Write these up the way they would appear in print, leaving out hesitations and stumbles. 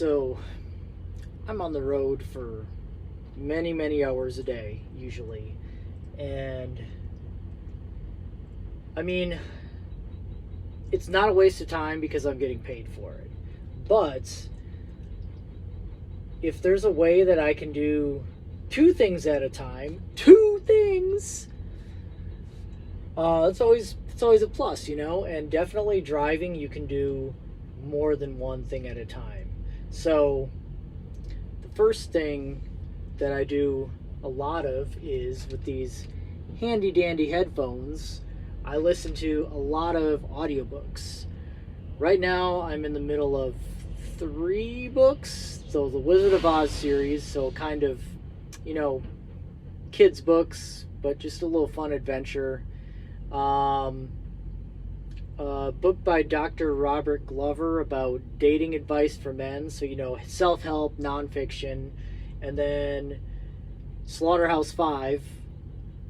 So I'm on the road for many, many hours a day, usually. And I mean, it's not a waste of time because I'm getting paid for it. But if there's a way that I can do two things at a time, two things, it's always a plus, you know. And definitely driving, you can do more than one thing at a time. So the first thing that I do a lot of is with these handy dandy headphones. I listen to a lot of audiobooks. Right now, I'm in the middle of 3 books. So the Wizard of Oz series, so kind of, you know, kids' books, but just a little fun adventure. A book by Dr. Robert Glover about dating advice for men. So, you know, self-help, nonfiction. And then Slaughterhouse-Five,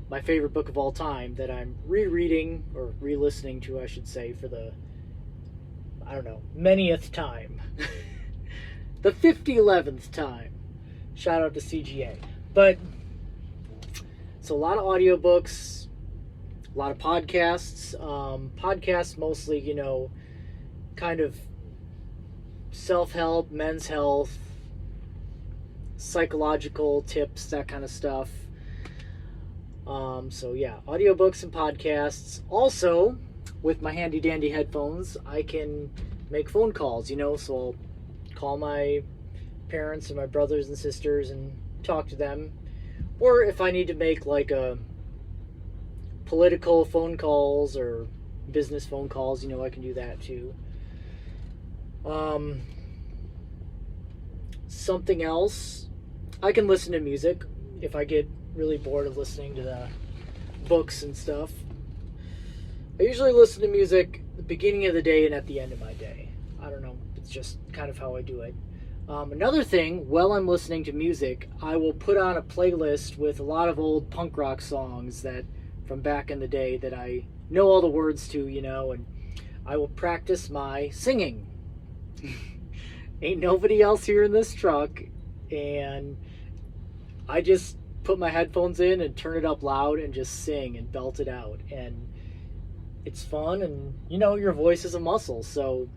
my favorite book of all time, that I'm rereading, or re-listening to, I should say, for the, I don't know, manyth time. The 5011th time. Shout out to CGA. But, so a lot of audiobooks, a lot of podcasts. Podcasts mostly, you know, kind of self-help, men's health, psychological tips, that kind of stuff. So yeah, audiobooks and podcasts. Also, with my handy dandy headphones, I can make phone calls, you know, so I'll call my parents and my brothers and sisters and talk to them. Or if I need to make like a political phone calls or business phone calls, you know, I can do that too. Something else, I can listen to music if I get really bored of listening to the books and stuff. I usually listen to music at the beginning of the day and at the end of my day. I don't know, it's just kind of how I do it. Another thing, while I'm listening to music, I will put on a playlist with a lot of old punk rock songs that from back in the day that I know all the words to, you know, and I will practice my singing. Ain't nobody else here in this truck, and I just put my headphones in and turn it up loud and just sing and belt it out. And it's fun, and you know, your voice is a muscle, so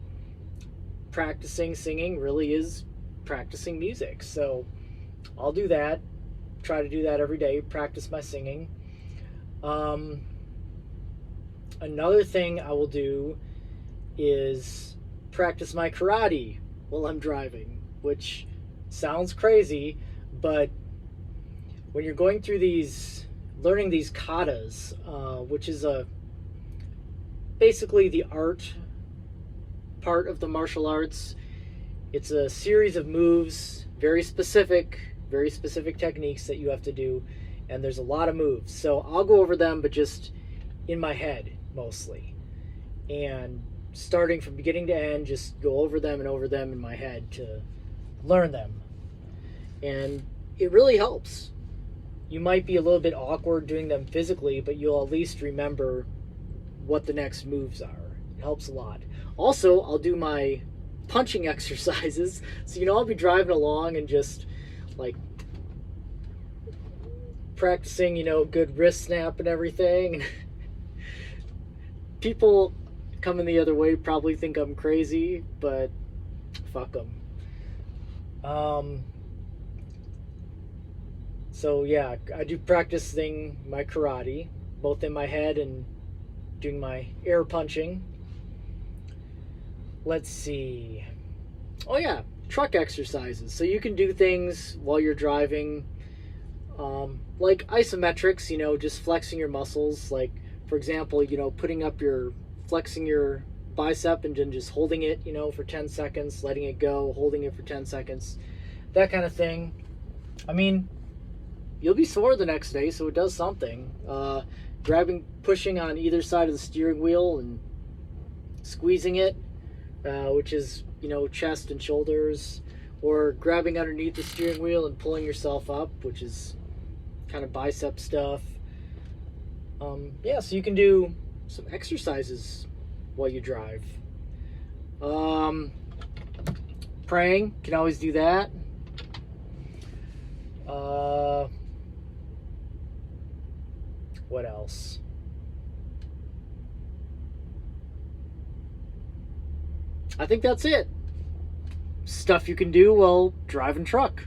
practicing singing really is practicing music. So I'll do that, try to do that every day, practice my singing. Another thing I will do is practice my karate while I'm driving, which sounds crazy, but when you're going through learning these katas, which is basically the art part of the martial arts, it's a series of moves, very specific techniques that you have to do, and there's a lot of moves. So I'll go over them, but just in my head mostly, and starting from beginning to end, just go over them in my head to learn them, and it really helps. You might be a little bit awkward doing them physically, but you'll at least remember what the next moves are. It helps a lot. Also, I'll do my punching exercises. So, you know, I'll be driving along and just like practicing, you know, good wrist snap and everything. People coming the other way probably think I'm crazy, but fuck them. So yeah, I do practicing my karate, both in my head and doing my air punching. Let's see. Oh yeah, truck exercises. So you can do things while you're driving, like isometrics, you know, just flexing your muscles. Like, for example, you know, flexing your bicep and then just holding it, you know, for 10 seconds, letting it go, holding it for 10 seconds, that kind of thing. I mean, you'll be sore the next day, so it does something. Pushing on either side of the steering wheel and squeezing it, which is, you know, chest and shoulders, or grabbing underneath the steering wheel and pulling yourself up, which is kind of bicep stuff. Yeah, so you can do some exercises while you drive. praying, can always do that. What else? I think that's it. Stuff you can do while driving truck.